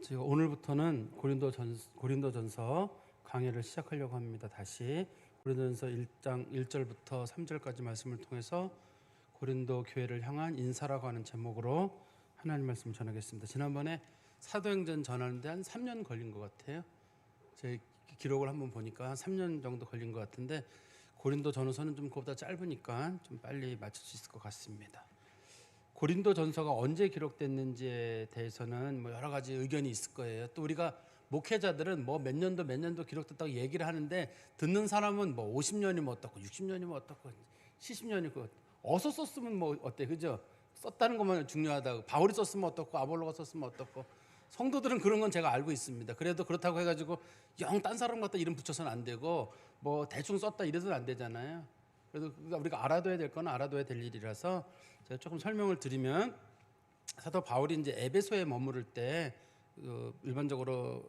제가 오늘부터는 고린도전서 강해를 시작하려고 합니다. 다시 고린도전서 1장 1절부터 3절까지 말씀을 통해서 고린도 교회를 향한 인사라고 하는 제목으로 하나님 말씀을 전하겠습니다. 지난번에 사도행전 전하는데 한 3년 걸린 것 같아요. 제 기록을 한번 보니까 한 3년 정도 걸린 것 같은데 고린도 전서는 좀 그보다 짧으니까 좀 빨리 마칠 수 있을 것 같습니다. 고린도 전서가 언제 기록됐는지에 대해서는 뭐 여러 가지 의견이 있을 거예요. 또 우리가 목회자들은 뭐 몇 년도 기록됐다고 얘기를 하는데 듣는 사람은 뭐 50년이면 어떻고 60년이면 어떻고 70년이고 어서 썼으면 뭐 어때, 그죠? 썼다는 것만 중요하다고, 바울이 썼으면 어떻고 아볼로가 썼으면 어떻고. 성도들은 그런 건 제가 알고 있습니다. 그래도 그렇다고 해가지고 영 딴 사람 갖다 이름 붙여서는 안 되고 뭐 대충 썼다 이래서는 안 되잖아요. 그래서 우리가 알아둬야 될 건 알아둬야 될 일이라서 제가 조금 설명을 드리면, 사도 바울이 이제 에베소에 머무를 때 일반적으로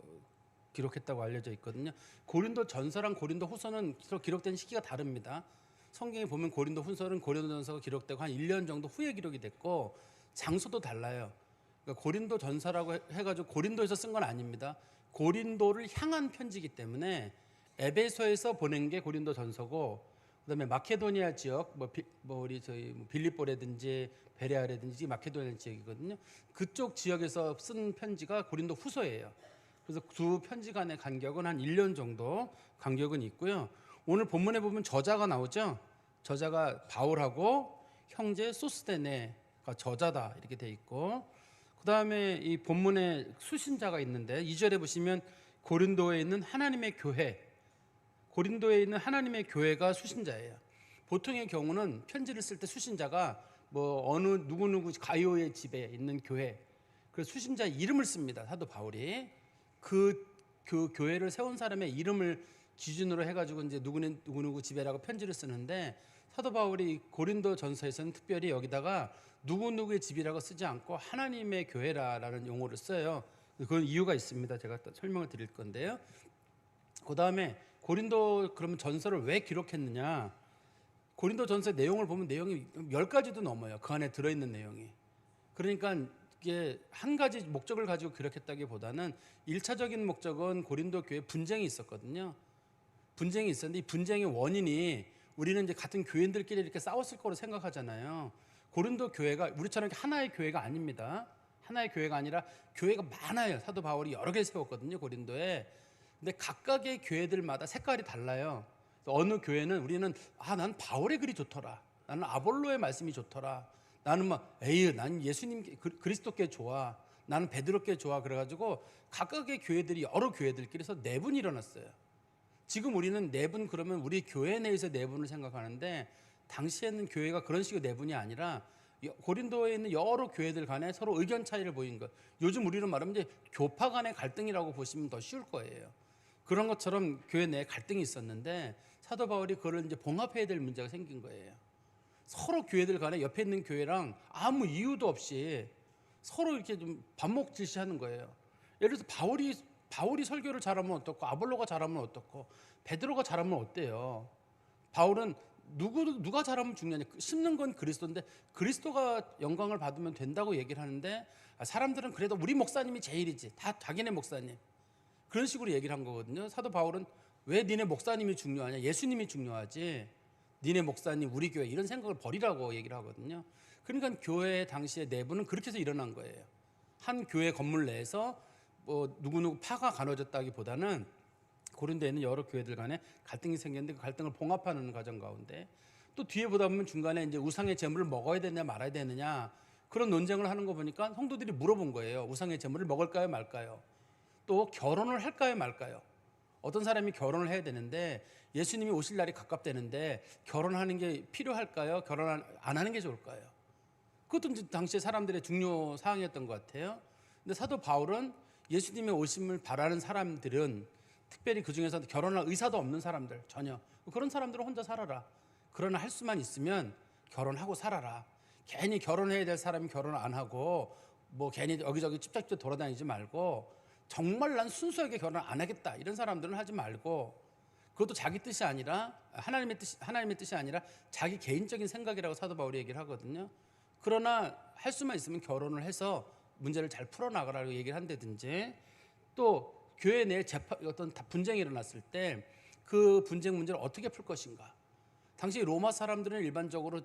기록했다고 알려져 있거든요. 고린도 전서랑 고린도 후서는 기록된 시기가 다릅니다. 성경에 보면 고린도 후서는 고린도 전서가 기록되고 한 1년 정도 후에 기록이 됐고 장소도 달라요. 그러니까 고린도 전서라고 해가지고 고린도에서 쓴 건 아닙니다. 고린도를 향한 편지이기 때문에 에베소에서 보낸 게 고린도 전서고, 그다음에 마케도니아 지역, 우리 빌립보라든지 베레아라든지 마케도니아 지역이거든요. 그쪽 지역에서 쓴 편지가 고린도 후서예요. 그래서 두 편지 간의 간격은 한 1년 정도 간격은 있고요. 오늘 본문에 보면 저자가 나오죠. 저자가 바울하고 형제 소스데네가 저자다 이렇게 돼 있고, 그다음에 이 본문에 수신자가 있는데 2절에 보시면 고린도에 있는 하나님의 교회, 고린도에 있는 하나님의 교회가 수신자예요. 보통의 경우는 편지를 쓸 때 수신자가 뭐 어느 누구누구 가이오의 집에 있는 교회, 그래서 수신자 이름을 씁니다. 사도 바울이 그 교회를 세운 사람의 이름을 기준으로 해가지고 이제 누구누구 집에라고 편지를 쓰는데, 사도 바울이 고린도 전서에서는 특별히 여기다가 누구누구의 집이라고 쓰지 않고 하나님의 교회라는 용어를 써요. 그건 이유가 있습니다. 제가 또 설명을 드릴 건데요. 그 다음에 고린도 그러면 전서를 왜 기록했느냐? 고린도 전서의 내용을 보면 내용이 10가지도 넘어요. 그 안에 들어있는 내용이. 그러니까 이게 한 가지 목적을 가지고 기록했다기보다는 1차적인 목적은 고린도 교회에 분쟁이 있었거든요. 분쟁이 있었는데 이 분쟁의 원인이, 우리는 이제 같은 교인들끼리 이렇게 싸웠을 거로 생각하잖아요. 고린도 교회가 우리처럼 하나의 교회가 아닙니다. 하나의 교회가 아니라 교회가 많아요. 사도 바울이 여러 개 세웠거든요, 고린도에. 근데 각각의 교회들마다 색깔이 달라요. 어느 교회는 우리는 난 바울의 글이 좋더라, 나는 아볼로의 말씀이 좋더라, 나는 난 예수님 그리스도께 좋아, 나는 베드로께 좋아. 그래가지고 각각의 교회들이 여러 교회들끼리서 내분이 일어났어요. 지금 우리는 내분 그러면 우리 교회 내에서 내분을 생각하는데, 당시에는 교회가 그런 식의 내분이 아니라 고린도에 있는 여러 교회들 간에 서로 의견 차이를 보인 것. 요즘 우리로 말하면 이제 교파 간의 갈등이라고 보시면 더 쉬울 거예요. 그런 것처럼 교회 내에 갈등이 있었는데 사도 바울이 그걸 이제 봉합해야 될 문제가 생긴 거예요. 서로 교회들 간에 옆에 있는 교회랑 아무 이유도 없이 서로 이렇게 좀 반목질시하는 거예요. 예를 들어서 바울이 설교를 잘하면 어떻고, 아볼로가 잘하면 어떻고, 베드로가 잘하면 어때요? 바울은 누가 잘하면 중요하냐? 심는 건 그리스도인데 그리스도가 영광을 받으면 된다고 얘기를 하는데, 사람들은 그래도 우리 목사님이 제일이지, 다 자기네 목사님, 그런 식으로 얘기를 한 거거든요. 사도 바울은 왜 니네 목사님이 중요하냐? 예수님이 중요하지, 니네 목사님 우리 교회, 이런 생각을 버리라고 얘기를 하거든요. 그러니까 교회 당시의 내부는 그렇게 해서 일어난 거예요. 한 교회 건물 내에서 뭐 누구누구 파가 가눠졌다기보다는 고린도에 있는 여러 교회들 간에 갈등이 생겼는데 그 갈등을 봉합하는 과정 가운데, 또 뒤에 보다 보면 중간에 이제 우상의 제물을 먹어야 되느냐 말아야 되느냐 그런 논쟁을 하는 거 보니까 성도들이 물어본 거예요. 우상의 제물을 먹을까요 말까요? 또 결혼을 할까요 말까요? 어떤 사람이 결혼을 해야 되는데 예수님이 오실 날이 가깝다는데 결혼하는 게 필요할까요? 결혼 안 하는 게 좋을까요? 그것도 당시에 사람들의 중요 사항이었던 것 같아요. 근데 사도 바울은 예수님의 오심을 바라는 사람들은, 특별히 그 중에서 결혼할 의사도 없는 사람들, 전혀 그런 사람들은 혼자 살아라. 그러나 할 수만 있으면 결혼하고 살아라. 괜히 결혼해야 될 사람이 결혼 안 하고 뭐 괜히 여기저기 찝쩍찝쩍 돌아다니지 말고, 정말 난 순수하게 결혼 안 하겠다 이런 사람들은 하지 말고, 그것도 자기 뜻이 아니라 하나님의 뜻이 아니라 자기 개인적인 생각이라고 사도 바울이 얘기를 하거든요. 그러나 할 수만 있으면 결혼을 해서 문제를 잘 풀어나가라고 얘기를 한다든지, 또 교회 내에 어떤 분쟁이 일어났을 때 그 분쟁 문제를 어떻게 풀 것인가. 당시 로마 사람들은 일반적으로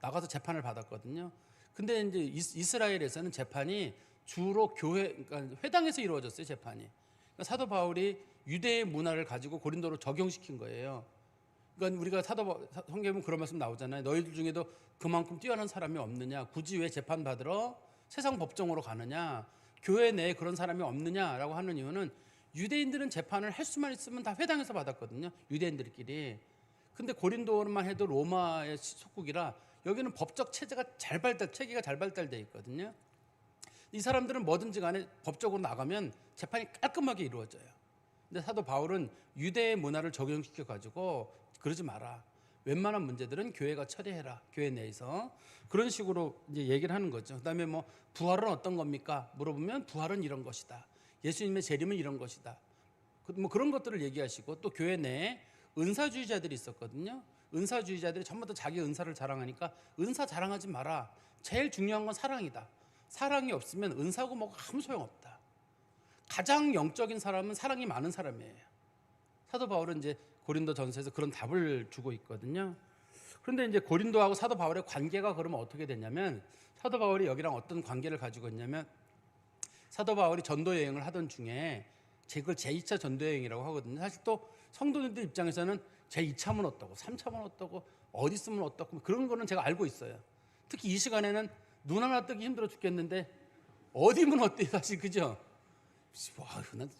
나가서 재판을 받았거든요. 근데 이제 이스라엘에서는 재판이 주로 그러니까 회당에서 이루어졌어요, 재판이. 그러니까 사도 바울이 유대의 문화를 가지고 고린도로 적용시킨 거예요. 그러니까 우리가 성경에 보면 그런 말씀 나오잖아요. 너희들 중에도 그만큼 뛰어난 사람이 없느냐? 굳이 왜 재판 받으러 세상 법정으로 가느냐? 교회 내에 그런 사람이 없느냐라고 하는 이유는 유대인들은 재판을 할 수만 있으면 다 회당에서 받았거든요. 유대인들끼리. 근데 고린도만 해도 로마의 속국이라 여기는 법적 체계가 잘 발달되어 있거든요. 이 사람들은 뭐든지 간에 법적으로 나가면 재판이 깔끔하게 이루어져요. 근데 사도 바울은 유대의 문화를 적용시켜 가지고 그러지 마라. 웬만한 문제들은 교회가 처리해라. 교회 내에서. 그런 식으로 이제 얘기를 하는 거죠. 그다음에 뭐 부활은 어떤 겁니까? 물어보면 부활은 이런 것이다. 예수님의 재림은 이런 것이다. 뭐 그런 것들을 얘기하시고, 또 교회 내에 은사주의자들이 있었거든요. 은사주의자들이 전부 다 자기 은사를 자랑하니까 은사 자랑하지 마라. 제일 중요한 건 사랑이다. 사랑이 없으면 은사고 뭐고 아무 소용없다. 가장 영적인 사람은 사랑이 많은 사람이에요. 사도 바울은 이제 고린도전서에서 그런 답을 주고 있거든요. 그런데 이제 고린도하고 사도 바울의 관계가 그러면 어떻게 되냐면, 사도 바울이 여기랑 어떤 관계를 가지고 있냐면, 사도 바울이 전도 여행을 하던 중에 그걸 제2차 전도 여행이라고 하거든요. 사실 또 성도님들 입장에서는 제2차면 어떠고 3차면 어떠고 어디 있으면 어떻고 그런 거는 제가 알고 있어요. 특히 이 시간에는 눈 하나 뜨기 힘들어 죽겠는데 어디면 어때요? 사실 그죠?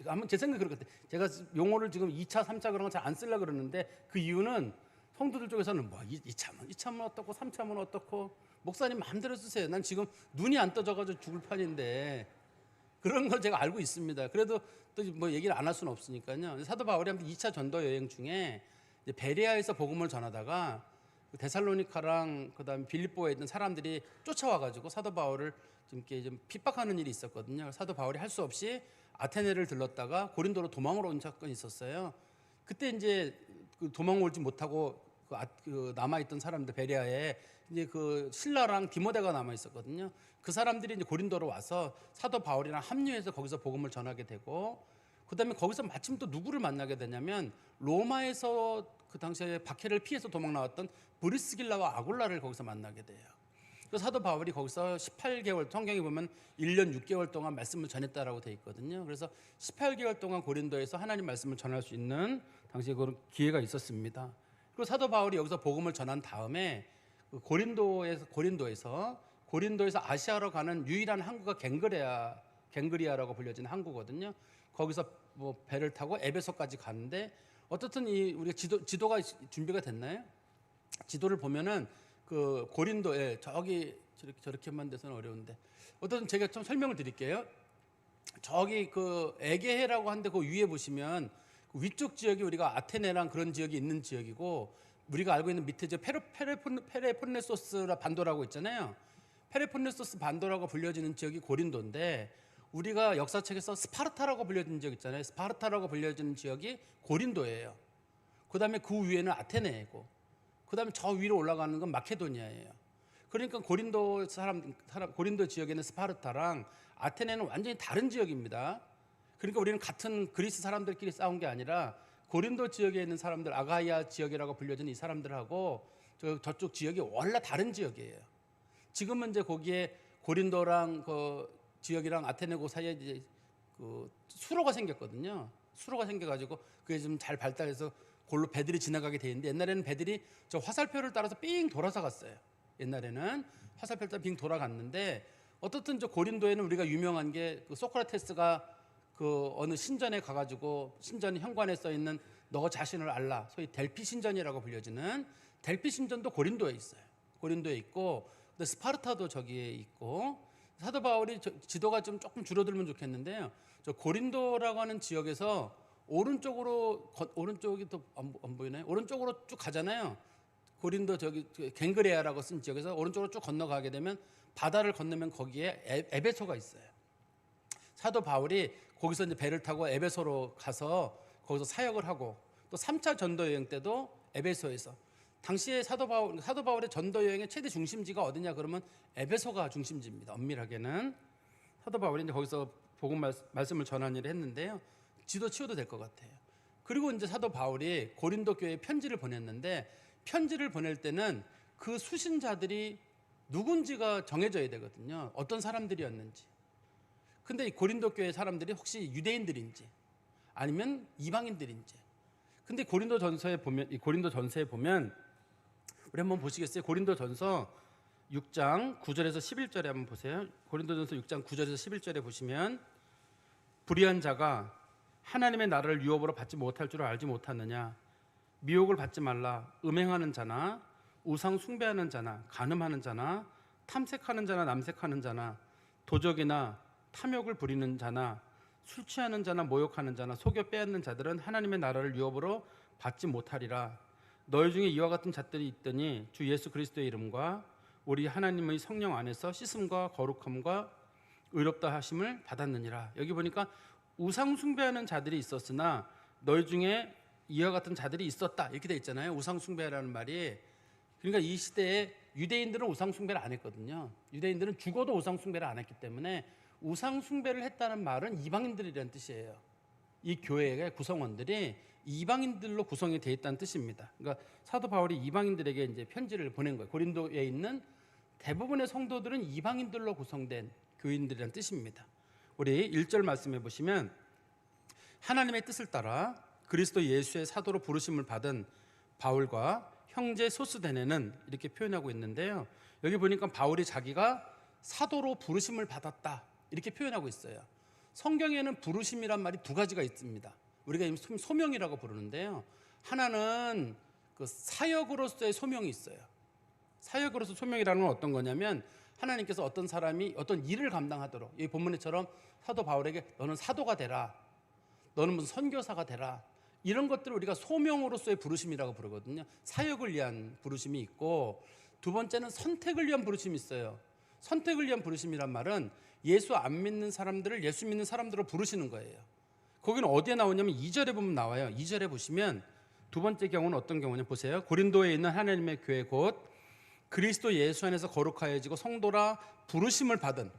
아마 제 생각에 그렇거든요. 제가 용어를 지금 2차, 3차 그런 거 잘 안 쓰려고 그러는데, 그 이유는 성도들 쪽에서는 뭐 2차면 어떻고 3차면 어떻고 목사님 마음대로 쓰세요. 난 지금 눈이 안 떠져가지고 죽을 판인데, 그런 걸 제가 알고 있습니다. 그래도 또 뭐 얘기를 안 할 수는 없으니까요. 사도 바울이 2차 전도 여행 중에 베레아에서 복음을 전하다가 데살로니카랑 그다음에 빌립보에 있는 사람들이 쫓아와가지고 사도 바울을 좀 핍박하는 일이 있었거든요. 사도 바울이 할 수 없이 아테네를 들렀다가 고린도로 도망을 온 사건이 있었어요. 그때 이제 도망 오지 못하고 남아있던 사람들 베레아에 이제 그 실라랑 디모데가 남아 있었거든요. 그 사람들이 이제 고린도로 와서 사도 바울이랑 합류해서 거기서 복음을 전하게 되고, 그다음에 거기서 마침 또 누구를 만나게 되냐면, 로마에서 그 당시에 박해를 피해서 도망 나왔던 브리스길라와 아굴라를 거기서 만나게 돼요. 그래서 사도 바울이 거기서 18개월, 성경에 보면 1년 6개월 동안 말씀을 전했다라고 돼 있거든요. 그래서 18개월 동안 고린도에서 하나님 말씀을 전할 수 있는 당시에 그런 기회가 있었습니다. 그리고 사도 바울이 여기서 복음을 전한 다음에 고린도에서 아시아로 가는 유일한 항구가 갱그리아라고 불려진 항구거든요. 거기서 뭐 배를 타고 에베소까지 가는데, 어떻든 우리가 지도가 준비가 됐나요? 지도를 보면은 그 고린도에 저렇게만 돼서는 어려운데, 어떤 제가 좀 설명을 드릴게요. 저기 그 에게해라고 하는데 그 위에 보시면 그 위쪽 지역이 우리가 아테네랑 그런 지역이 있는 지역이고, 우리가 알고 있는 밑에 저 페레폰네소스 반도라고 있잖아요. 페레폰네소스 반도라고 불려지는 지역이 고린도인데, 우리가 역사책에서 스파르타라고 불려지는 지역 있잖아요. 스파르타라고 불려지는 지역이 고린도예요. 그다음에 그 위에는 아테네이고, 그다음에 저 위로 올라가는 건 마케도니아예요. 그러니까 고린도 고린도 지역에는 스파르타랑 아테네는 완전히 다른 지역입니다. 그러니까 우리는 같은 그리스 사람들끼리 싸운 게 아니라 고린도 지역에 있는 사람들, 아가이아 지역이라고 불려진 이 사람들하고 저쪽 지역이 원래 다른 지역이에요. 지금은 이제 거기에 고린도랑 그 지역이랑 아테네 그 사이에 이제 그 수로가 생겼거든요. 수로가 생겨가지고 그게 좀 잘 발달해서 골로 배들이 지나가게 돼 있는데, 옛날에는 배들이 저 화살표를 따라서 삥 돌아서 갔어요. 옛날에는 화살표를 따라 빙 돌아갔는데, 어떻든 저 고린도에는 우리가 유명한 게 그 소크라테스가 그 어느 신전에 가가지고 신전 현관에 써 있는 너 자신을 알라, 소위 델피 신전이라고 불려지는 델피 신전도 고린도에 있어요. 고린도에 있고, 근데 스파르타도 저기에 있고. 사도 바울이 지도가 좀 조금 줄어들면 좋겠는데요. 저 고린도라고 하는 지역에서 오른쪽이 또 안 보이나요? 오른쪽으로 쭉 가잖아요. 고린도 저기 갱그레아라고 쓴 지역에서 오른쪽으로 쭉 건너가게 되면, 바다를 건너면 거기에 에베소가 있어요. 사도 바울이 거기서 이제 배를 타고 에베소로 가서 거기서 사역을 하고, 또 3차 전도 여행 때도 에베소에서, 당시에 사도 바울의 전도 여행의 최대 중심지가 어디냐 그러면 에베소가 중심지입니다. 엄밀하게는. 사도 바울이 이제 거기서 복음 말씀을 전한 일을 했는데요. 지도 치워도 될 것 같아요. 그리고 이제 사도 바울이 고린도 교회에 편지를 보냈는데 편지를 보낼 때는 그 수신자들이 누군지가 정해져야 되거든요. 어떤 사람들이었는지. 근데 이 고린도 교회 사람들이 혹시 유대인들인지 아니면 이방인들인지. 근데 고린도 전서에 보면 우리 한번 보시겠어요? 고린도 전서 6장 9절에서 11절에 한번 보세요. 고린도전서 6장 9절에서 11절에 보시면 불의한 자가 하나님의 나라를 유업으로 받지 못할 줄을 알지 못하느냐. 미혹을 받지 말라. 음행하는 자나 우상 숭배하는 자나 간음하는 자나 탐색하는 자나 남색하는 자나 도적이나 탐욕을 부리는 자나 술 취하는 자나 모욕하는 자나 속여 빼앗는 자들은 하나님의 나라를 유업으로 받지 못하리라. 너희 중에 이와 같은 자들이 있더니 주 예수 그리스도의 이름과 우리 하나님의 성령 안에서 씻음과 거룩함과 의롭다 하심을 받았느니라. 여기 보니까 우상 숭배하는 자들이 있었으나 너희 중에 이와 같은 자들이 있었다 이렇게 돼 있잖아요. 우상 숭배라는 말이. 그러니까 이 시대에 유대인들은 우상 숭배를 안 했거든요. 유대인들은 죽어도 우상 숭배를 안 했기 때문에 우상 숭배를 했다는 말은 이방인들이라는 뜻이에요. 이 교회의 구성원들이 이방인들로 구성이 되어 있다는 뜻입니다. 그러니까 사도 바울이 이방인들에게 이제 편지를 보낸 거예요. 고린도에 있는 대부분의 성도들은 이방인들로 구성된 교인들이라는 뜻입니다. 우리 1절 말씀해 보시면 하나님의 뜻을 따라 그리스도 예수의 사도로 부르심을 받은 바울과 형제 소스데네는 이렇게 표현하고 있는데요. 여기 보니까 바울이 자기가 사도로 부르심을 받았다 이렇게 표현하고 있어요. 성경에는 부르심이란 말이 두 가지가 있습니다. 우리가 소명이라고 부르는데요. 하나는 그 사역으로서의 소명이 있어요. 사역으로서 소명이라는 건 어떤 거냐면 하나님께서 어떤 사람이 어떤 일을 감당하도록 이 본문에처럼 사도 바울에게 너는 사도가 되라, 너는 무슨 선교사가 되라 이런 것들을 우리가 소명으로서의 부르심이라고 부르거든요. 사역을 위한 부르심이 있고 두 번째는 선택을 위한 부르심이 있어요. 선택을 위한 부르심이란 말은 예수 안 믿는 사람들을 예수 믿는 사람들로 부르시는 거예요. 거기는 어디에 나오냐면 2절에 보면 나와요. 2절에 보시면 두 번째 경우는 어떤 경우냐 보세요. 고린도에 있는 하나님의 교회 곧 그리스도 예수 안에서 거룩하여지고 성도라 부르심을 받은,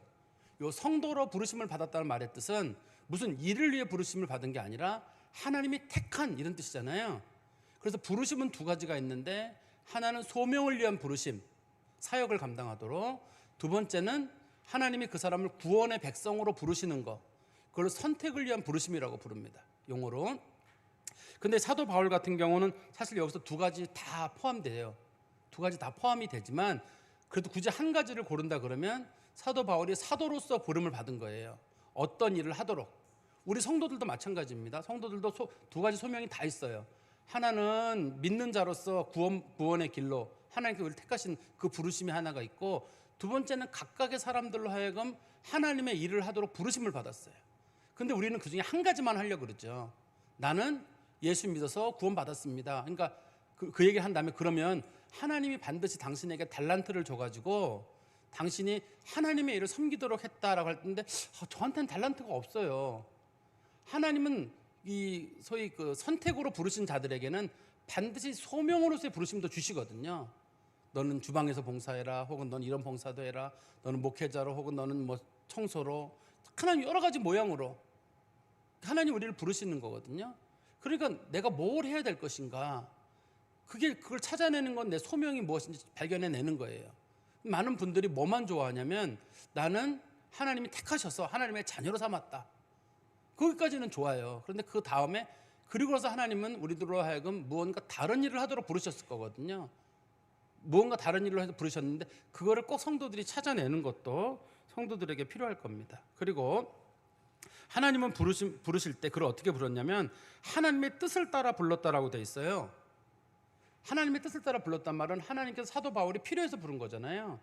요 성도로 부르심을 받았다는 말의 뜻은 무슨 일을 위해 부르심을 받은 게 아니라 하나님이 택한 이런 뜻이잖아요. 그래서 부르심은 두 가지가 있는데 하나는 소명을 위한 부르심, 사역을 감당하도록, 두 번째는 하나님이 그 사람을 구원의 백성으로 부르시는 것, 그걸 선택을 위한 부르심이라고 부릅니다, 용어로. 근데 사도 바울 같은 경우는 사실 여기서 두 가지 다 포함돼요. 두 가지 다 포함이 되지만 그래도 굳이 한 가지를 고른다 그러면 사도 바울이 사도로서 부름을 받은 거예요. 어떤 일을 하도록. 우리 성도들도 마찬가지입니다. 성도들도 두 가지 소명이 다 있어요. 하나는 믿는 자로서 구원의 길로 하나님께서 우리를 택하신 그 부르심이 하나가 있고, 두 번째는 각각의 사람들로 하여금 하나님의 일을 하도록 부르심을 받았어요. 근데 우리는 그 중에 한 가지만 하려고 그러죠. 나는 예수 믿어서 구원받았습니다. 그러니까 그 얘기를 한다면 그러면 하나님이 반드시 당신에게 달란트를 줘가지고 당신이 하나님의 일을 섬기도록 했다라고 할 텐데 저한테는 달란트가 없어요. 하나님은 이 소위 그 선택으로 부르신 자들에게는 반드시 소명으로서의 부르심도 주시거든요. 너는 주방에서 봉사해라, 혹은 너는 이런 봉사도 해라, 너는 목회자로, 혹은 너는 뭐 청소로, 하나님 여러 가지 모양으로 하나님 우리를 부르시는 거거든요. 그러니까 내가 뭘 해야 될 것인가, 그걸 찾아내는 건 내 소명이 무엇인지 발견해내는 거예요. 많은 분들이 뭐만 좋아하냐면 나는 하나님이 택하셔서 하나님의 자녀로 삼았다, 거기까지는 좋아요. 그런데 그 다음에 그리고 나서 하나님은 우리들로 하여금 무언가 다른 일을 하도록 부르셨을 거거든요. 무언가 다른 일로 해서 부르셨는데 그거를 꼭 성도들이 찾아내는 것도 성도들에게 필요할 겁니다. 그리고 하나님은 부르실 때 그걸 어떻게 부르냐면 하나님의 뜻을 따라 불렀다라고 돼 있어요. 하나님의 뜻을 따라 불렀단 말은 하나님께서 사도 바울이 필요해서 부른 거잖아요.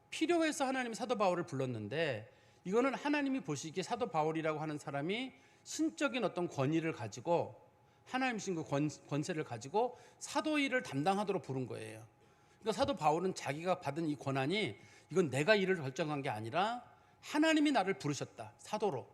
필요해서 하나님이 사도 바울을 불렀는데 이거는 하나님이 보시기에 사도 바울이라고 하는 사람이 신적인 어떤 권위를 가지고 하나님 신 그 권세를 가지고 사도 일을 담당하도록 부른 거예요. 그러니까 사도 바울은 자기가 받은 이 권한이 이건 내가 일을 결정한 게 아니라 하나님이 나를 부르셨다, 사도로.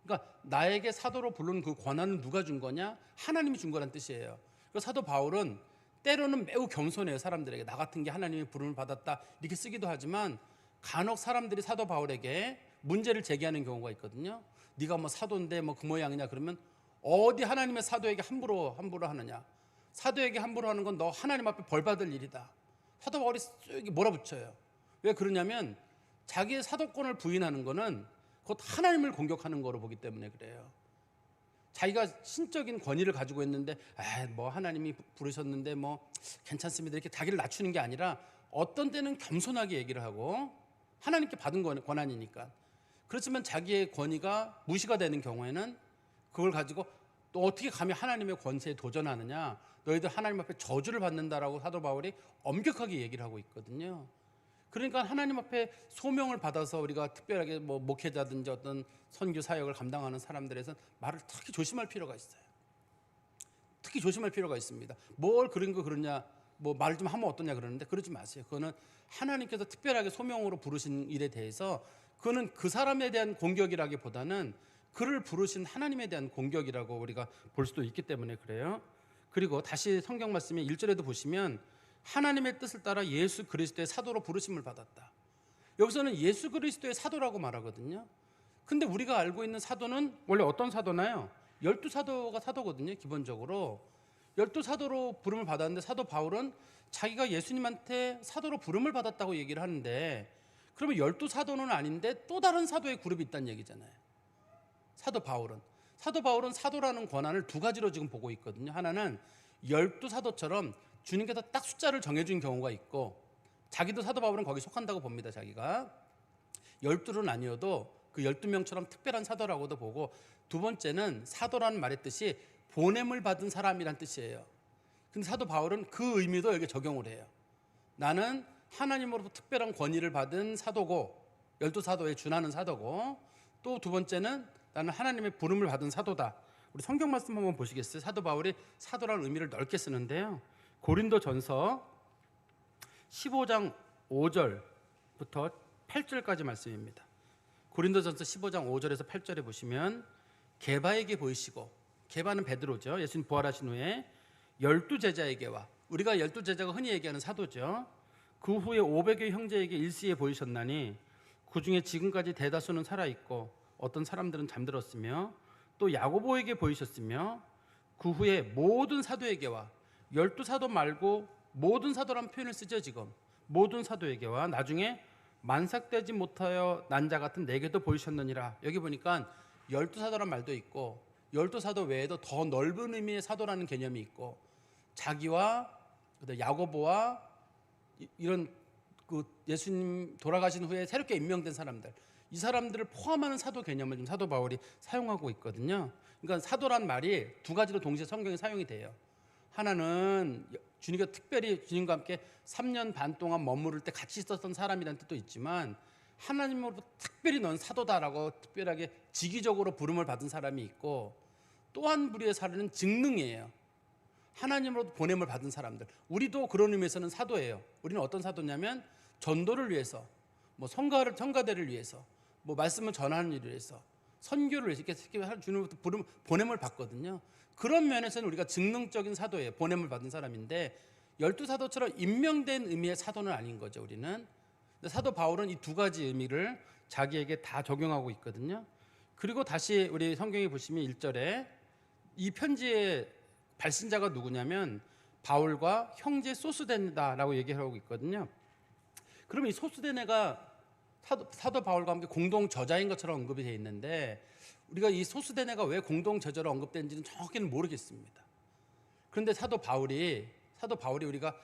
그러니까 나에게 사도로 부른 그 권한은 누가 준 거냐? 하나님이 준 거란 뜻이에요. 그러니까 사도 바울은 때로는 매우 겸손해요. 사람들에게 나 같은 게 하나님의 부름을 받았다 이렇게 쓰기도 하지만 간혹 사람들이 사도 바울에게 문제를 제기하는 경우가 있거든요. 네가 뭐 사도인데 뭐 그 모양이냐 그러면 어디 하나님의 사도에게 함부로 하느냐. 사도에게 함부로 하는 건 너 하나님 앞에 벌 받을 일이다. 사도 바울이 쭉 몰아붙여요. 왜 그러냐면 자기의 사도권을 부인하는 거는 곧 하나님을 공격하는 거로 보기 때문에 그래요. 자기가 신적인 권위를 가지고 있는데 뭐 하나님이 부르셨는데 뭐 괜찮습니다 이렇게 자기를 낮추는 게 아니라 어떤 때는 겸손하게 얘기를 하고 하나님께 받은 권한이니까. 그렇지만 자기의 권위가 무시가 되는 경우에는 그걸 가지고 또 어떻게 감히 하나님의 권세에 도전하느냐, 너희들 하나님 앞에 저주를 받는다라고 사도 바울이 엄격하게 얘기를 하고 있거든요. 그러니까 하나님 앞에 소명을 받아서 우리가 특별하게 뭐 목회자든지 어떤 선교 사역을 감당하는 사람들에서는 말을 특히 조심할 필요가 있어요. 특히 조심할 필요가 있습니다. 뭘 그런 거 그러냐, 뭐 말 좀 하면 어떠냐 그러는데 그러지 마세요. 그거는 하나님께서 특별하게 소명으로 부르신 일에 대해서 그거는 그 사람에 대한 공격이라기보다는 그를 부르신 하나님에 대한 공격이라고 우리가 볼 수도 있기 때문에 그래요. 그리고 다시 성경 말씀에 1절에도 보시면 하나님의 뜻을 따라 예수 그리스도의 사도로 부르심을 받았다. 여기서는 예수 그리스도의 사도라고 말하거든요. 근데 우리가 알고 있는 사도는 원래 어떤 사도나요? 12사도가 사도거든요. 기본적으로 12사도로 부름을 받았는데 사도 바울은 자기가 예수님한테 사도로 부름을 받았다고 얘기를 하는데 그러면 12사도는 아닌데 또 다른 사도의 그룹이 있다는 얘기잖아요. 사도 바울은 사도라는 권한을 두 가지로 지금 보고 있거든요. 하나는 12사도처럼 주님께서 딱 숫자를 정해준 경우가 있고 자기도 사도 바울은 거기 속한다고 봅니다. 자기가 12는 아니어도 그 12명처럼 특별한 사도라고도 보고, 두 번째는 사도라는 말의 뜻이 보냄을 받은 사람이란 뜻이에요. 근데 사도 바울은 그 의미도 여기 적용을 해요. 나는 하나님으로부터 특별한 권위를 받은 사도고 12사도에 준하는 사도고, 또 두 번째는 나는 하나님의 부름을 받은 사도다. 우리 성경 말씀 한번 보시겠어요? 사도 바울이 사도라는 의미를 넓게 쓰는데요. 고린도전서 15장 5절부터 8절까지 말씀입니다. 고린도전서 15장 5절에서 8절에 보시면 게바에게 보이시고, 게바는 베드로죠. 예수님 부활하신 후에 12제자에게와, 우리가 12제자가 흔히 얘기하는 사도죠. 그 후에 500여 형제에게 일시에 보이셨나니 그 중에 지금까지 대다수는 살아있고 어떤 사람들은 잠들었으며, 또 야고보에게 보이셨으며, 그 후에 모든 사도에게와, 12사도 말고 모든 사도란 표현을 쓰죠. 지금 모든 사도에게와 나중에 만삭되지 못하여 난 자 같은 내게도 보이셨느니라. 여기 보니까 12사도란 말도 있고 12사도 외에도 더 넓은 의미의 사도라는 개념이 있고, 자기와 야고보와 이런 그 예수님 돌아가신 후에 새롭게 임명된 사람들, 이 사람들을 포함하는 사도 개념을 좀 사도 바울이 사용하고 있거든요. 그러니까 사도란 말이 두 가지로 동시에 성경에 사용이 돼요. 하나는 주님과 특별히 주님과 함께 3년 반 동안 머무를 때 같이 있었던 사람이라는 뜻도 있지만, 하나님으로부터 특별히 넌 사도다라고 특별하게 직위적으로 부름을 받은 사람이 있고, 또 한 부류의 사도는 직능이에요. 하나님으로부터 보냄을 받은 사람들. 우리도 그런 의미에서는 사도예요. 우리는 어떤 사도냐면 전도를 위해서, 뭐 성가대를 위해서, 뭐 말씀을 전하는 일을 위해서, 선교를 위해서 이렇게 주님으로부터 보냄을 받거든요. 그런 면에서는 우리가 직능적인 사도예요. 보냄을 받은 사람인데 12사도처럼 임명된 의미의 사도는 아닌 거죠. 우리는. 사도 바울은 이 두 가지 의미를 자기에게 다 적용하고 있거든요. 그리고 다시 우리 성경에 보시면 1절에 이 편지의 발신자가 누구냐면 바울과 형제 소스데네다라고 얘기하고 있거든요. 그러면 이 소스데네가 사도 바울과 함께 공동 저자인 것처럼 언급이 되어 있는데, 우리가 이 소스데네가 왜 공동 저자로 언급된지는 정확히는 모르겠습니다. 그런데 사도 바울이 우리가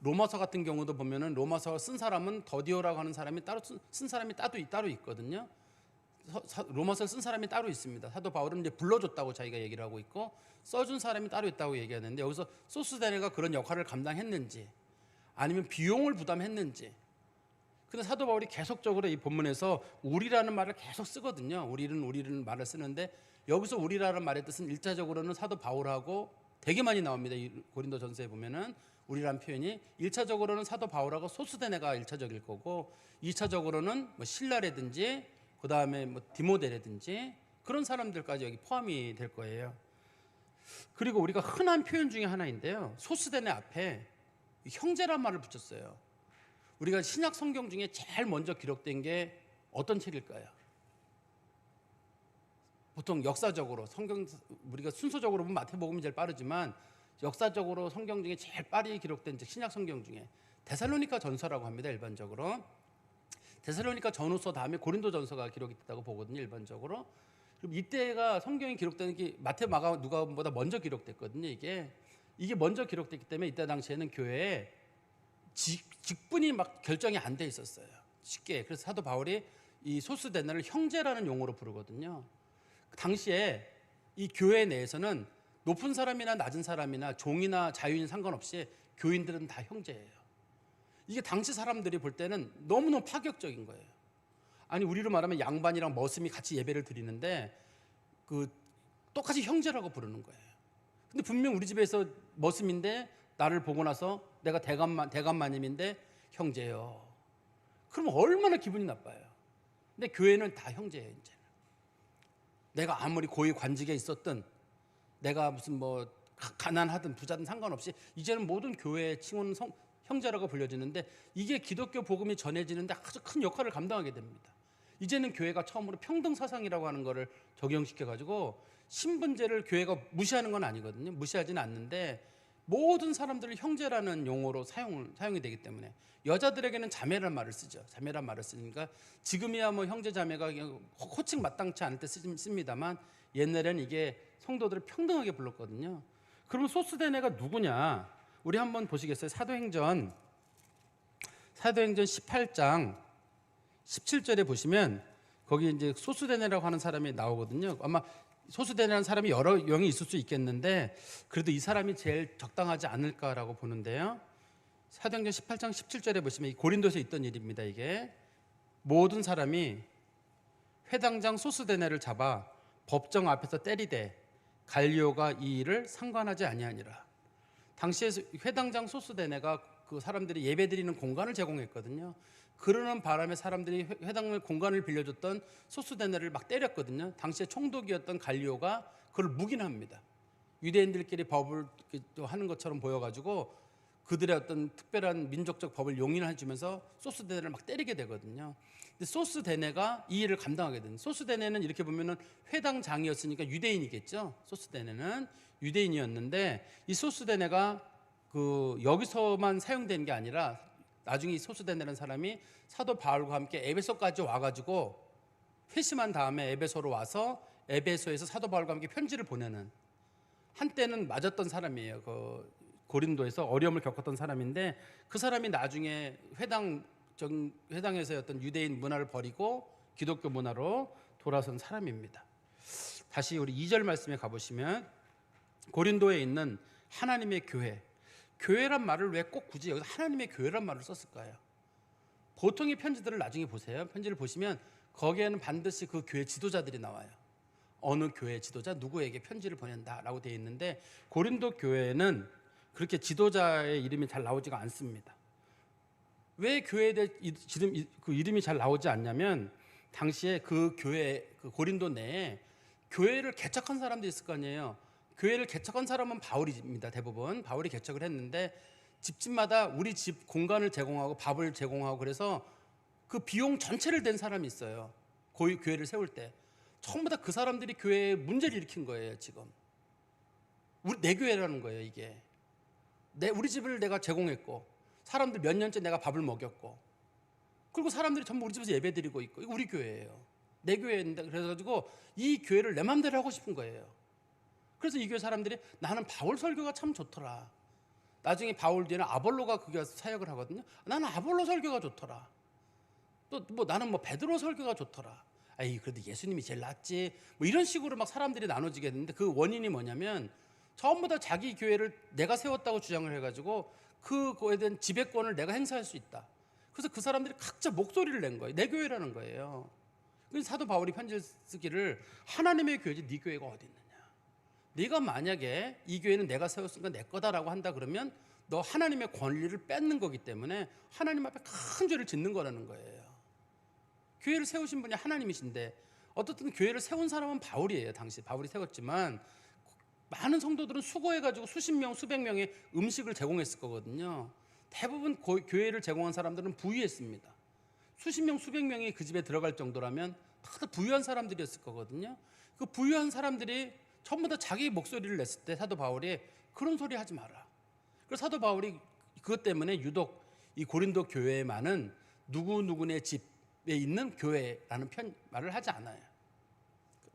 로마서 같은 경우도 보면은 로마서 쓴 사람은 더디오라고 하는 사람이 따로 쓴 사람이 따로 있거든요. 로마서를 쓴 사람이 따로 있습니다. 사도 바울은 이제 불러줬다고 자기가 얘기를 하고 있고, 써준 사람이 따로 있다고 얘기하는데, 여기서 소스데네가 그런 역할을 감당했는지 아니면 비용을 부담했는지. 근데 사도 바울이 계속적으로 이 본문에서 우리라는 말을 계속 쓰거든요. 우리는 말을 쓰는데, 여기서 우리라는 말의 뜻은 1차적으로는 사도 바울하고 되게 많이 나옵니다. 이 고린도전서에 보면은 우리라는 표현이 1차적으로는 사도 바울하고 소스데네가 1차적일 거고, 2차적으로는 뭐 신라라든지 그 다음에 뭐 디모데라든지 그런 사람들까지 여기 포함이 될 거예요. 그리고 우리가 흔한 표현 중에 하나인데요, 소스데네 앞에 형제란 말을 붙였어요. 우리가 신약 성경 중에 제일 먼저 기록된 게 어떤 책일까요? 보통 역사적으로 성경 우리가 순서적으로 보면 마태복음이 제일 빠르지만 역사적으로 성경 중에 제일 빠르게 기록된 신약 성경 중에 데살로니가 전서라고 합니다. 일반적으로 데살로니가 전후서 다음에 고린도 전서가 기록이 됐다고 보거든요. 일반적으로. 그럼 이때가 성경이 기록되는 게 마태, 마가, 누가보다 먼저 기록됐거든요. 이게 먼저 기록됐기 때문에 이때 당시에는 교회에 직분이 막 결정이 안 돼 있었어요. 쉽게. 그래서 사도 바울이 이 소스데나를 형제라는 용어로 부르거든요. 그 당시에 이 교회 내에서는 높은 사람이나 낮은 사람이나 종이나 자유인 상관없이 교인들은 다 형제예요. 이게 당시 사람들이 볼 때는 너무너무 파격적인 거예요. 아니 우리로 말하면 양반이랑 머슴이 같이 예배를 드리는데 그 똑같이 형제라고 부르는 거예요. 근데 분명 우리 집에서 머슴인데 나를 보고 나서 내가 대감마님인데 형제요. 그럼 얼마나 기분이 나빠요. 근데 교회는 다 형제예요. 이제는 내가 아무리 고위 관직에 있었든 내가 무슨 뭐 가난하든 부자든 상관없이 이제는 모든 교회의 칭호는 형제라고 불려지는데 이게 기독교 복음이 전해지는데 아주 큰 역할을 감당하게 됩니다. 이제는 교회가 처음으로 평등 사상이라고 하는 거를 적용시켜 가지고 신분제를 교회가 무시하는 건 아니거든요. 무시하지는 않는데 모든 사람들을 형제라는 용어로 사용이 되기 때문에 여자들에게는 자매라는 말을 쓰죠. 자매란 말을 쓰니까 지금이야 뭐 형제 자매가 호칭 마땅치 않을 때 씁니다만 옛날에는 이게 성도들을 평등하게 불렀거든요. 그러면 소스데네가 누구냐? 우리 한번 보시겠어요? 사도행전 18장 17절에 보시면 거기 이제 소스데네라고 하는 사람이 나오거든요. 아마 소스데네라는 사람이 여러 명이 있을 수 있겠는데 그래도 이 사람이 제일 적당하지 않을까라고 보는데요. 사도행전 18장 17절에 보시면 고린도에서 있던 일입니다. 이게 모든 사람이 회당장 소스데네를 잡아 법정 앞에서 때리되 갈리오가 이 일을 상관하지 아니하니라. 당시에 회당장 소스데네가 그 사람들이 예배드리는 공간을 제공했거든요. 그러는 바람에 사람들이 회당 공간을 빌려줬던 소스데네를 막 때렸거든요. 당시에 총독이었던 갈리오가 그걸 묵인합니다. 유대인들끼리 법을 하는 것처럼 보여가지고 그들의 어떤 특별한 민족적 법을 용인해주면서 소스데네를 막 때리게 되거든요. 근데 소스데네가 이 일을 감당하게 됩니다. 소스데네는 이렇게 보면은 회당장이었으니까 유대인이겠죠. 소스데네는 유대인이었는데 이 소스데네가 그 여기서만 사용된 게 아니라 나중에 이 소스데네라는 사람이 사도 바울과 함께 에베소까지 와가지고 회심한 다음에 에베소로 와서 에베소에서 사도 바울과 함께 편지를 보내는 한때는 맞았던 사람이에요. 그 고린도에서 어려움을 겪었던 사람인데 그 사람이 나중에 회당에서의 어떤 유대인 문화를 버리고 기독교 문화로 돌아선 사람입니다. 다시 우리 2절 말씀에 가보시면 고린도에 있는 하나님의 교회란 말을 왜 꼭 굳이 여기서 하나님의 교회란 말을 썼을까요? 보통의 편지들을 나중에 보세요. 편지를 보시면 거기에는 반드시 그 교회 지도자들이 나와요. 어느 교회 지도자 누구에게 편지를 보낸다라고 되어 있는데 고린도 교회는 그렇게 지도자의 이름이 잘 나오지가 않습니다. 왜 교회에 대해 그 이름이 잘 나오지 않냐면 당시에 그 교회 그 고린도 내에 교회를 개척한 사람도 있을 거 아니에요. 교회를 개척한 사람은 바울입니다. 대부분 바울이 개척을 했는데 집집마다 우리 집 공간을 제공하고 밥을 제공하고 그래서 그 비용 전체를 댄 사람이 있어요. 교회를 세울 때 전부 다 그 사람들이 교회에 문제를 일으킨 거예요. 지금 내 교회라는 거예요. 이게 우리 집을 내가 제공했고 사람들 몇 년째 내가 밥을 먹였고 그리고 사람들이 전부 우리 집에서 예배드리고 있고 이거 우리 교회예요. 내 교회인데 그래가지고 이 교회를 내 마음대로 하고 싶은 거예요. 그래서 이 교회 사람들이 나는 바울 설교가 참 좋더라. 나중에 바울 뒤에는 아볼로가 그게 사역을 하거든요. 나는 아볼로 설교가 좋더라. 또 뭐 나는 뭐 베드로 설교가 좋더라. 아이 그래도 예수님이 제일 낫지. 뭐 이런 식으로 막 사람들이 나눠지게 됐는데 그 원인이 뭐냐면 전부 다 자기 교회를 내가 세웠다고 주장을 해가지고 그거에 대한 지배권을 내가 행사할 수 있다. 그래서 그 사람들이 각자 목소리를 낸 거예요. 내 교회라는 거예요. 그래서 사도 바울이 편지를 쓰기를 하나님의 교회지 네 교회가 어디 있느냐. 네가 만약에 이 교회는 내가 세웠으니까 내 거다라고 한다 그러면 너 하나님의 권리를 뺏는 거기 때문에 하나님 앞에 큰 죄를 짓는 거라는 거예요. 교회를 세우신 분이 하나님이신데 어떻든 교회를 세운 사람은 바울이에요. 당시 바울이 세웠지만 많은 성도들은 수고해가지고 수십 명, 수백 명의 음식을 제공했을 거거든요. 대부분 교회를 제공한 사람들은 부유했습니다. 수십 명, 수백 명이 그 집에 들어갈 정도라면 다들 부유한 사람들이었을 거거든요. 그 부유한 사람들이 전부 다 자기 목소리를 냈을 때 사도 바울이 그런 소리 하지 마라. 그래서 사도 바울이 그것 때문에 유독 이 고린도 교회에만은 누구누구네 집에 있는 교회라는 말을 하지 않아요.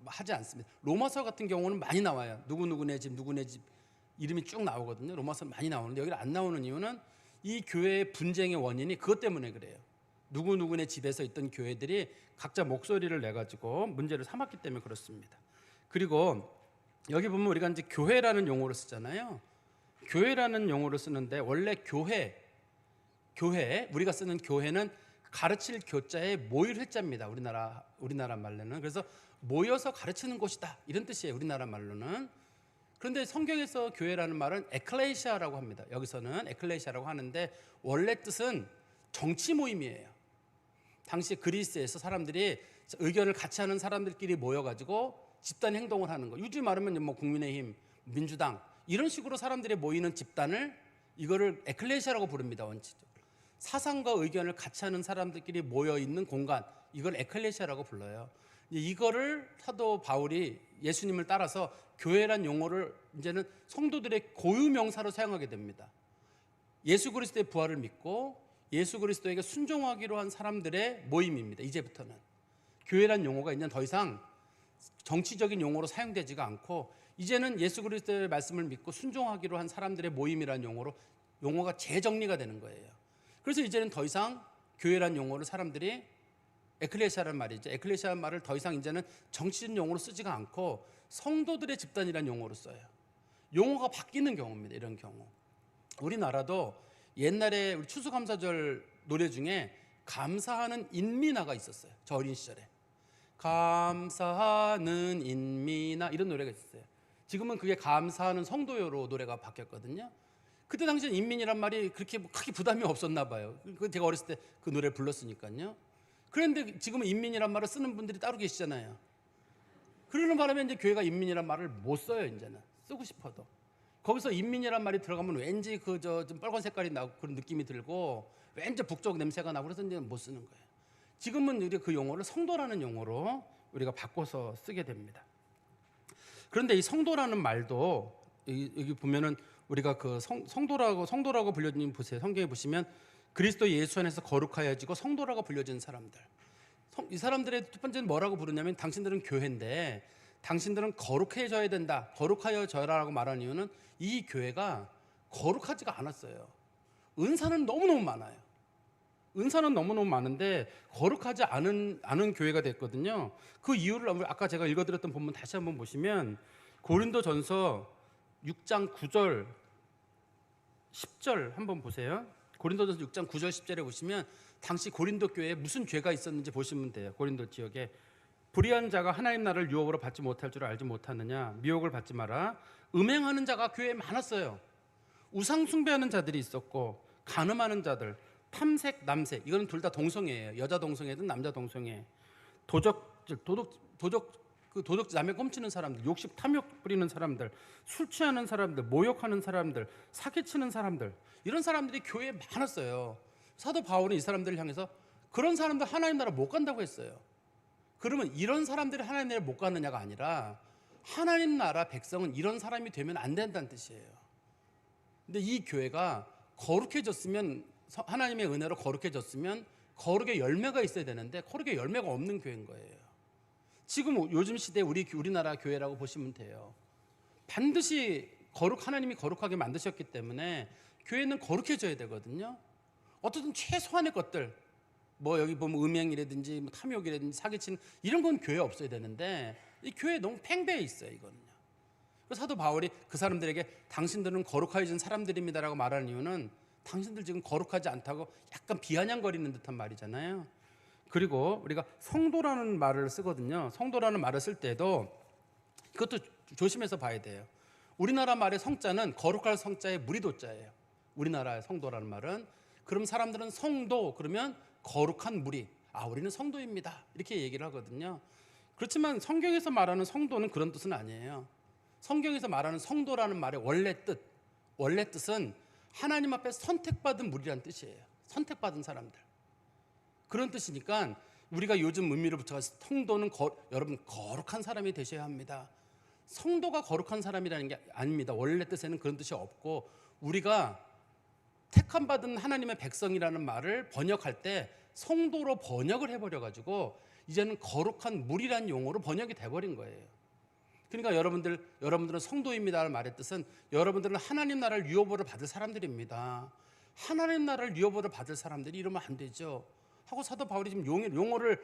하지 않습니다. 로마서 같은 경우는 많이 나와요. 누구누구네 집, 누구네 집 이름이 쭉 나오거든요. 로마서 많이 나오는데 여기를 안 나오는 이유는 이 교회의 분쟁의 원인이 그것 때문에 그래요. 누구누구네 집에서 있던 교회들이 각자 목소리를 내가지고 문제를 삼았기 때문에 그렇습니다. 그리고 여기 보면 우리가 이제 교회라는 용어를 쓰잖아요. 교회라는 용어를 쓰는데 원래 교회 우리가 쓰는 교회는 가르칠 교자의 모일 회자입니다. 우리나라 말로는. 그래서 모여서 가르치는 곳이다 이런 뜻이에요. 우리나라 말로는. 그런데 성경에서 교회라는 말은 에클레시아라고 합니다. 여기서는 에클레시아라고 하는데 원래 뜻은 정치 모임이에요. 당시 그리스에서 사람들이 의견을 같이 하는 사람들끼리 모여가지고 집단 행동을 하는 거. 요즘 말하면 뭐 국민의힘, 민주당 이런 식으로 사람들이 모이는 집단을 이거를 에클레시아라고 부릅니다. 원칙적으로 사상과 의견을 같이 하는 사람들끼리 모여 있는 공간 이걸 에클레시아라고 불러요. 이거를 사도 바울이 예수님을 따라서 교회란 용어를 이제는 성도들의 고유 명사로 사용하게 됩니다. 예수 그리스도의 부활을 믿고 예수 그리스도에게 순종하기로 한 사람들의 모임입니다. 이제부터는 교회란 용어가 이제 더 이상 정치적인 용어로 사용되지가 않고 이제는 예수 그리스도의 말씀을 믿고 순종하기로 한 사람들의 모임이라는 용어가 재정리가 되는 거예요. 그래서 이제는 더 이상 교회란 용어를 사람들이 에클레시아라는 말이죠. 에클레시아라는 말을 더 이상 이제는 정치적 용어로 쓰지가 않고 성도들의 집단이라는 용어로 써요. 용어가 바뀌는 경우입니다. 이런 경우. 우리나라도 옛날에 우리 추수감사절 노래 중에 감사하는 인민아가 있었어요. 저 어린 시절에. 감사하는 인민아 이런 노래가 있었어요. 지금은 그게 감사하는 성도요로 노래가 바뀌었거든요. 그때 당시엔 인민이란 말이 그렇게 크게 부담이 없었나 봐요. 제가 어렸을 때 그 노래를 불렀으니까요. 그런데 지금은 인민이란 말을 쓰는 분들이 따로 계시잖아요. 그러는 바람에 이제 교회가 인민이란 말을 못 써요. 이제는 쓰고 싶어도 거기서 인민이란 말이 들어가면 왠지 좀 빨간 색깔이 나고 그런 느낌이 들고 왠지 북쪽 냄새가 나고 그래서 이제 못 쓰는 거예요. 지금은 우리가 그 용어를 성도라는 용어로 우리가 바꿔서 쓰게 됩니다. 그런데 이 성도라는 말도 여기 보면은 우리가 그 성도라고 불려진 보세요. 성경에 보시면 그리스도 예수 안에서 거룩하여지고 성도라고 불려진 사람들. 이 사람들의 첫 번째는 뭐라고 부르냐면 당신들은 교회인데 당신들은 거룩해져야 된다. 거룩하여져라라고 말하는 이유는 이 교회가 거룩하지가 않았어요. 은사는 너무너무 많아요. 은사는 너무너무 많은데 거룩하지 않은 교회가 됐거든요. 그 이유를 아까 제가 읽어드렸던 본문 다시 한번 보시면 고린도전서 6장 9절 10절 한번 보세요. 고린도전서 6장 9절 10절에 보시면 당시 고린도 교회에 무슨 죄가 있었는지 보시면 돼요. 고린도 지역에 불의한 자가 하나님 나라를 유업으로 받지 못할 줄 알지 못하느냐. 미혹을 받지 마라. 음행하는 자가 교회에 많았어요. 우상 숭배하는 자들이 있었고 간음하는 자들, 탐색, 남색 이거는 둘 다 동성애예요. 여자 동성애든 남자 동성애. 도적 남의 꼼치는 사람들, 욕심 탐욕 부리는 사람들, 술 취하는 사람들, 모욕하는 사람들, 사기치는 사람들 이런 사람들이 교회에 많았어요. 사도 바울은 이 사람들을 향해서 그런 사람들 하나님 나라 못 간다고 했어요. 그러면 이런 사람들이 하나님 나라에 못 가느냐가 아니라 하나님 나라 백성은 이런 사람이 되면 안 된다는 뜻이에요. 근데 이 교회가 거룩해졌으면 하나님의 은혜로 거룩해졌으면 거룩의 열매가 있어야 되는데 거룩의 열매가 없는 교회인 거예요. 지금 요즘 시대에 우리나라 교회라고 보시면 돼요. 반드시 하나님이 거룩하게 만드셨기 때문에 교회는 거룩해져야 되거든요. 어쨌든 최소한의 것들 뭐 여기 보면 음행이라든지 뭐 탐욕이라든지 사기치는 이런 건 교회에 없어야 되는데 이 교회에 너무 팽배해 있어요. 이거는요. 그래서 사도 바울이 그 사람들에게 당신들은 거룩해진 사람들입니다라고 말하는 이유는 당신들 지금 거룩하지 않다고 약간 비아냥거리는 듯한 말이잖아요. 그리고 우리가 성도라는 말을 쓰거든요. 성도라는 말을 쓸 때도 그것도 조심해서 봐야 돼요. 우리나라 말의 성자는 거룩할 성자의 무리도자예요. 우리나라의 성도라는 말은 그럼 사람들은 성도 그러면 거룩한 무리. 우리는 성도입니다. 이렇게 얘기를 하거든요. 그렇지만 성경에서 말하는 성도는 그런 뜻은 아니에요. 성경에서 말하는 성도라는 말의 원래 뜻은 하나님 앞에 선택받은 무리라는 뜻이에요. 선택받은 사람들. 그런 뜻이니까 우리가 요즘 의미를 붙여서 성도는 여러분 거룩한 사람이 되셔야 합니다. 성도가 거룩한 사람이라는 게 아닙니다. 원래 뜻에는 그런 뜻이 없고, 우리가 택함 받은 하나님의 백성이라는 말을 번역할 때 성도로 번역을 해버려가지고 이제는 거룩한 물이라는 용어로 번역이 돼버린 거예요. 그러니까 여러분들은 성도입니다라는 말의 뜻은 여러분들은 하나님 나라를 유업으로 받을 사람들입니다. 하나님 나라를 유업으로 받을 사람들이 이러면 안 되죠 하고 사도 바울이 지금 용어를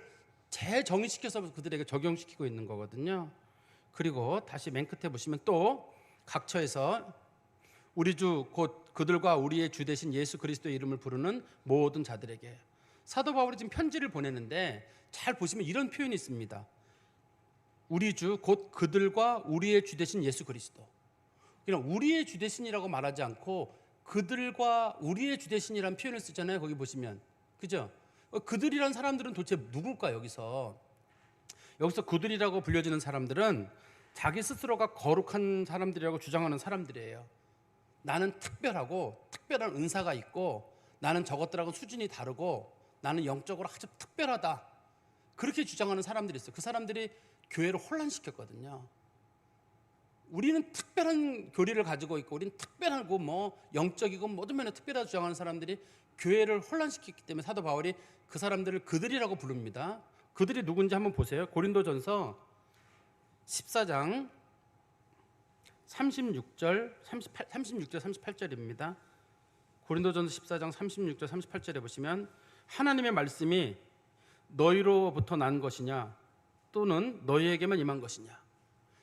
재정의시켜서 그들에게 적용시키고 있는 거거든요. 그리고 다시 맨 끝에 보시면 또 각처에서 우리 주 곧 그들과 우리의 주 되신 예수 그리스도의 이름을 부르는 모든 자들에게, 사도 바울이 지금 편지를 보내는데 잘 보시면 이런 표현이 있습니다. 우리 주 곧 그들과 우리의 주 되신 예수 그리스도. 그냥 우리의 주 되신이라고 말하지 않고 그들과 우리의 주 되신이라는 표현을 쓰잖아요. 거기 보시면, 그죠? 그들이란 사람들은 도대체 누굴까? 여기서 그들이라고 불려지는 사람들은 자기 스스로가 거룩한 사람들이라고 주장하는 사람들이에요. 나는 특별하고 특별한 은사가 있고 나는 저것들하고 수준이 다르고 나는 영적으로 아주 특별하다, 그렇게 주장하는 사람들이 있어요. 그 사람들이 교회를 혼란시켰거든요. 우리는 특별한 교리를 가지고 있고 우리는 특별하고 뭐 영적이고 모든 면에 특별하다고 주장하는 사람들이 교회를 혼란시켰기 때문에 사도 바울이 그 사람들을 그들이라고 부릅니다. 그들이 누군지 한번 보세요. 고린도전서 14장 36절 38절입니다. 고린도전서 14장 36절 38절에 보시면 하나님의 말씀이 너희로부터 난 것이냐 또는 너희에게만 임한 것이냐.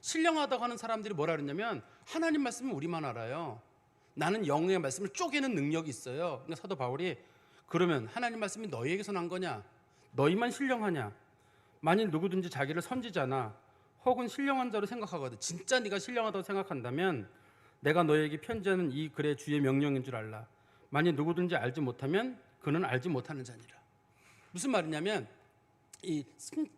신령하다고 하는 사람들이 뭐라 그랬냐면 하나님 말씀은 우리만 알아요. 나는 영의 말씀을 쪼개는 능력이 있어요. 그러니까 사도 바울이 그러면 하나님 말씀이 너희에게서 난 거냐? 너희만 신령하냐? 만일 누구든지 자기를 선지자나 혹은 신령한 자로 생각하거든, 진짜 네가 신령하다고 생각한다면 내가 너에게 편지하는 이 글의 주의 명령인 줄 알라. 만일 누구든지 알지 못하면 그는 알지 못하는 자니라. 무슨 말이냐면 이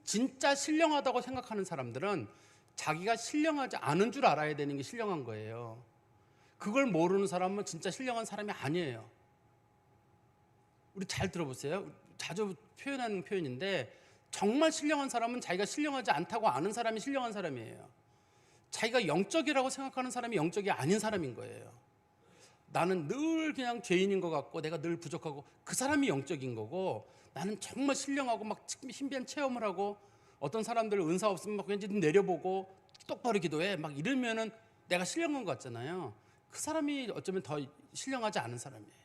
진짜 신령하다고 생각하는 사람들은 자기가 신령하지 않은 줄 알아야 되는 게 신령한 거예요. 그걸 모르는 사람은 진짜 신령한 사람이 아니에요. 우리 잘 들어보세요. 자주 표현하는 표현인데 정말 신령한 사람은 자기가 신령하지 않다고 아는 사람이 신령한 사람이에요. 자기가 영적이라고 생각하는 사람이 영적이 아닌 사람인 거예요. 나는 늘 그냥 죄인인 것 같고 내가 늘 부족하고 그 사람이 영적인 거고, 나는 정말 신령하고 막 신비한 체험을 하고 어떤 사람들 은사 없으면 막 왠지 내려보고 똑바로 기도해 막 이러면은 내가 신령한 것 같잖아요. 그 사람이 어쩌면 더 신령하지 않은 사람이에요.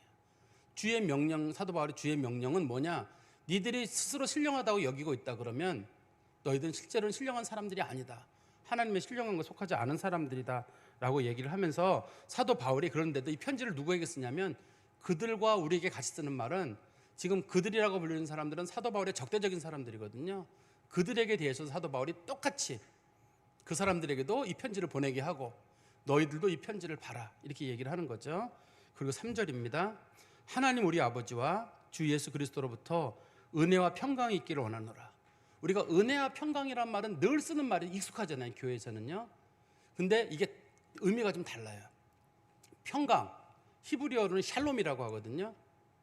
주의 명령, 사도 바울의 주의 명령은 뭐냐? 니들이 스스로 신령하다고 여기고 있다 그러면 너희들은 실제로는 신령한 사람들이 아니다. 하나님의 신령한 거 속하지 않은 사람들이다 라고 얘기를 하면서 사도 바울이 그런데도 이 편지를 누구에게 쓰냐면 그들과 우리에게 같이 쓰는 말은 지금 그들이라고 불리는 사람들은 사도 바울의 적대적인 사람들이거든요. 그들에게 대해서 사도 바울이 똑같이 그 사람들에게도 이 편지를 보내게 하고 너희들도 이 편지를 봐라 이렇게 얘기를 하는 거죠. 그리고 3절입니다. 하나님 우리 아버지와 주 예수 그리스도로부터 은혜와 평강이 있기를 원하노라. 우리가 은혜와 평강이란 말은 늘 쓰는 말이 익숙하잖아요, 교회에서는요. 근데 이게 의미가 좀 달라요. 평강, 히브리어로는 샬롬이라고 하거든요.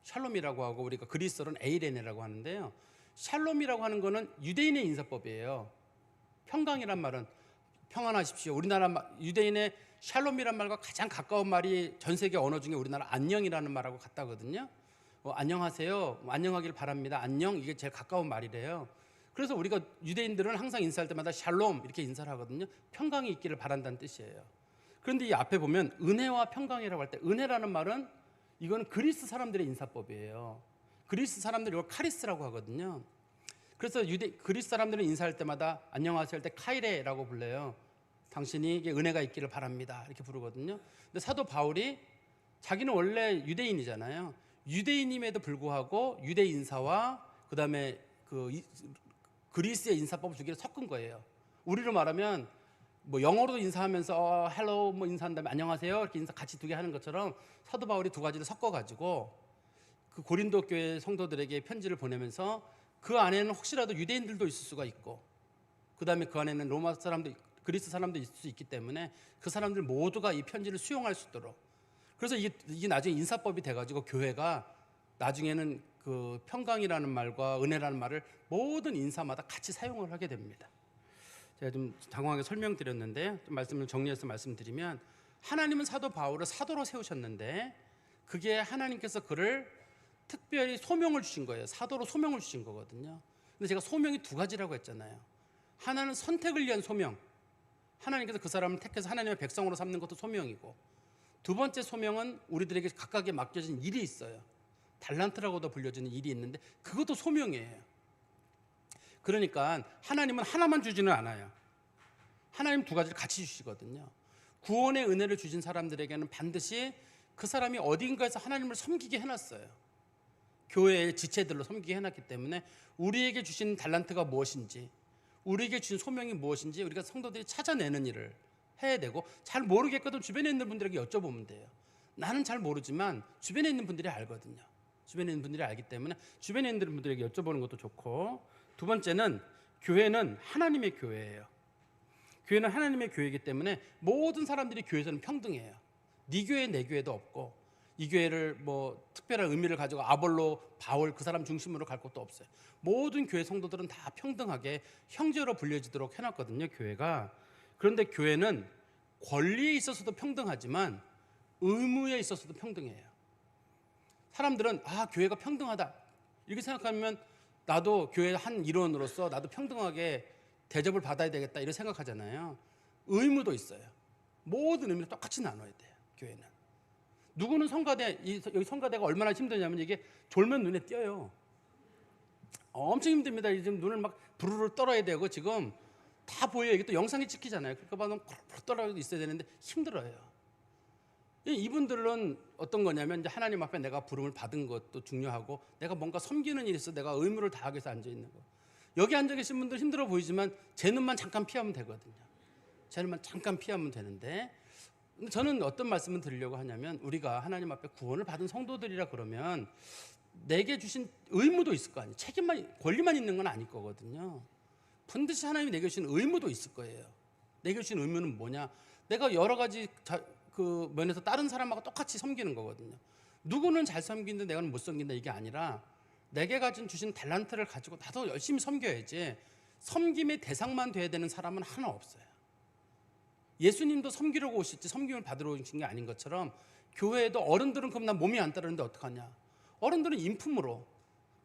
샬롬이라고 하고 우리가 그리스어로는 에이레네라고 하는데요. 샬롬이라고 하는 거는 유대인의 인사법이에요. 평강이란 말은 평안하십시오. 우리나라 유대인의 샬롬이란 말과 가장 가까운 말이 전 세계 언어 중에 우리나라 안녕이라는 말하고 같다거든요. 안녕하세요, 안녕하길 바랍니다. 안녕, 이게 제일 가까운 말이래요. 그래서 우리가 유대인들은 항상 인사할 때마다 샬롬 이렇게 인사를 하거든요. 평강이 있기를 바란다는 뜻이에요. 그런데 이 앞에 보면 은혜와 평강이라고 할 때 은혜라는 말은 이건 그리스 사람들의 인사법이에요. 그리스 사람들이 이걸 카리스라고 하거든요. 그래서 그리스 사람들은 인사할 때마다 안녕하세요 할 때 카이레라고 불러요. 당신에게 은혜가 있기를 바랍니다 이렇게 부르거든요. 근데 사도 바울이 자기는 원래 유대인이잖아요. 유대인임에도 불구하고 유대 인사와 그다음에 그리스의 인사법을 두 개를 섞은 거예요. 우리로 말하면 뭐 영어로도 인사하면서 hello 뭐 인사한 다음에 안녕하세요 이렇게 인사 같이 두 개 하는 것처럼 사도 바울이 두 가지를 섞어가지고 그 고린도 교회 성도들에게 편지를 보내면서 그 안에는 혹시라도 유대인들도 있을 수가 있고 그다음에 그 안에는 로마 사람도 그리스 사람도 있을 수 있기 때문에 그 사람들 모두가 이 편지를 수용할 수 있도록, 그래서 이게 나중에 인사법이 돼가지고 교회가 나중에는 그 평강이라는 말과 은혜라는 말을 모든 인사마다 같이 사용을 하게 됩니다. 제가 좀 장황하게 설명드렸는데 좀 말씀을 정리해서 말씀드리면, 하나님은 사도 바울을 사도로 세우셨는데 그게 하나님께서 그를 특별히 소명을 주신 거예요. 사도로 소명을 주신 거거든요. 근데 제가 소명이 두 가지라고 했잖아요. 하나는 선택을 위한 소명, 하나님께서 그 사람을 택해서 하나님의 백성으로 삼는 것도 소명이고, 두 번째 소명은 우리들에게 각각에 맡겨진 일이 있어요. 달란트라고도 불려지는 일이 있는데 그것도 소명이에요. 그러니까 하나님은 하나만 주지는 않아요. 하나님 두 가지를 같이 주시거든요. 구원의 은혜를 주신 사람들에게는 반드시 그 사람이 어딘가에서 하나님을 섬기게 해놨어요. 교회의 지체들로 섬기게 해놨기 때문에 우리에게 주신 달란트가 무엇인지, 우리에게 주신 소명이 무엇인지 우리가 성도들이 찾아내는 일을 해야 되고, 잘 모르겠거든 주변에 있는 분들에게 여쭤보면 돼요. 나는 잘 모르지만 주변에 있는 분들이 알거든요. 주변에 있는 분들이 알기 때문에 주변에 있는 분들에게 여쭤보는 것도 좋고, 두 번째는 교회는 하나님의 교회예요. 교회는 하나님의 교회이기 때문에 모든 사람들이 교회에서는 평등해요. 네 교회 내 교회도 없고, 이 교회를 뭐 특별한 의미를 가지고 아볼로, 바울 그 사람 중심으로 갈 것도 없어요. 모든 교회 성도들은 다 평등하게 형제로 불려지도록 해놨거든요, 교회가. 그런데 교회는 권리에 있어서도 평등하지만 의무에 있어서도 평등해요. 사람들은 교회가 평등하다 이렇게 생각하면 나도 교회 한 일원으로서 나도 평등하게 대접을 받아야 되겠다 이렇게 생각하잖아요. 의무도 있어요. 모든 의미를 똑같이 나눠야 돼요, 교회는. 누구는 성가대, 여기 성가대가 얼마나 힘드냐면 이게 졸면 눈에 띄어요. 엄청 힘듭니다. 지금 눈을 막 부르르 떨어야 되고 지금 다 보여요. 이게 또 영상이 찍히잖아요. 그러니까 봐도 떨어 있어야 되는데 힘들어요. 이분들은 어떤 거냐면 이제 하나님 앞에 내가 부름을 받은 것도 중요하고, 내가 뭔가 섬기는 일이 있어 내가 의무를 다하기 위해서 앉아 있는 거. 여기 앉아 계신 분들 힘들어 보이지만 제 눈만 잠깐 피하면 되거든요. 제 눈만 잠깐 피하면 되는데, 저는 어떤 말씀을 드리려고 하냐면, 우리가 하나님 앞에 구원을 받은 성도들이라 그러면 내게 주신 의무도 있을 거 아니에요. 책임만, 권리만 있는 건 아닐 거거든요. 반드시 하나님이 내게 주신 의무도 있을 거예요. 내게 주신 의무는 뭐냐? 내가 여러 가지 그 면에서 다른 사람하고 똑같이 섬기는 거거든요. 누구는 잘 섬기는데 내가는 못 섬긴다 이게 아니라, 내게 주신 달란트를 가지고 나도 열심히 섬겨야지, 섬김의 대상만 돼야 되는 사람은 하나 없어요. 예수님도 섬기려고 오셨지 섬김을 받으러 오신 게 아닌 것처럼, 교회에도 어른들은 그럼 난 몸이 안 따르는데 어떡하냐? 어른들은 인품으로,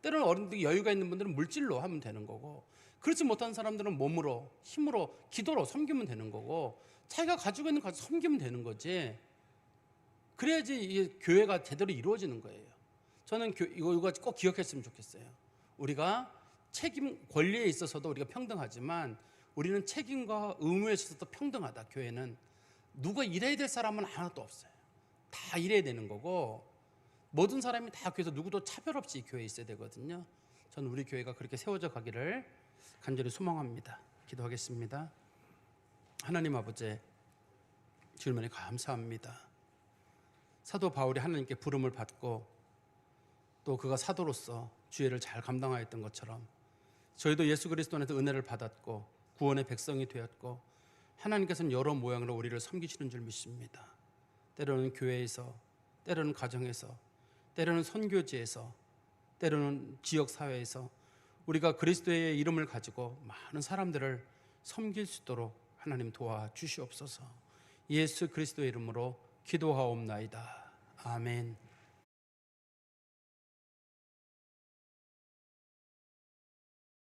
때로는 어른들이 여유가 있는 분들은 물질로 하면 되는 거고, 그렇지 못한 사람들은 몸으로, 힘으로, 기도로 섬기면 되는 거고, 자기가 가지고 있는 거 가지고 섬기면 되는 거지. 그래야지 이게 교회가 제대로 이루어지는 거예요. 저는 이거 꼭 기억했으면 좋겠어요. 우리가 책임, 권리에 있어서도 우리가 평등하지만 우리는 책임과 의무에 있어서도 평등하다. 교회는 누가 일해야 될 사람은 하나도 없어요. 다 일해야 되는 거고, 모든 사람이 다 교회에서 누구도 차별 없이 교회에 있어야 되거든요. 저는 우리 교회가 그렇게 세워져 가기를 간절히 소망합니다. 기도하겠습니다. 하나님 아버지, 주님께 감사합니다. 사도 바울이 하나님께 부름을 받고 또 그가 사도로서 주의를 잘 감당하였던 것처럼, 저희도 예수 그리스도 안에서 은혜를 받았고 구원의 백성이 되었고, 하나님께서는 여러 모양으로 우리를 섬기시는 줄 믿습니다. 때로는 교회에서, 때로는 가정에서, 때로는 선교지에서, 때로는 지역사회에서 우리가 그리스도의 이름을 가지고 많은 사람들을 섬길 수 있도록 하나님 도와주시옵소서. 예수 그리스도의 이름으로 기도하옵나이다. 아멘.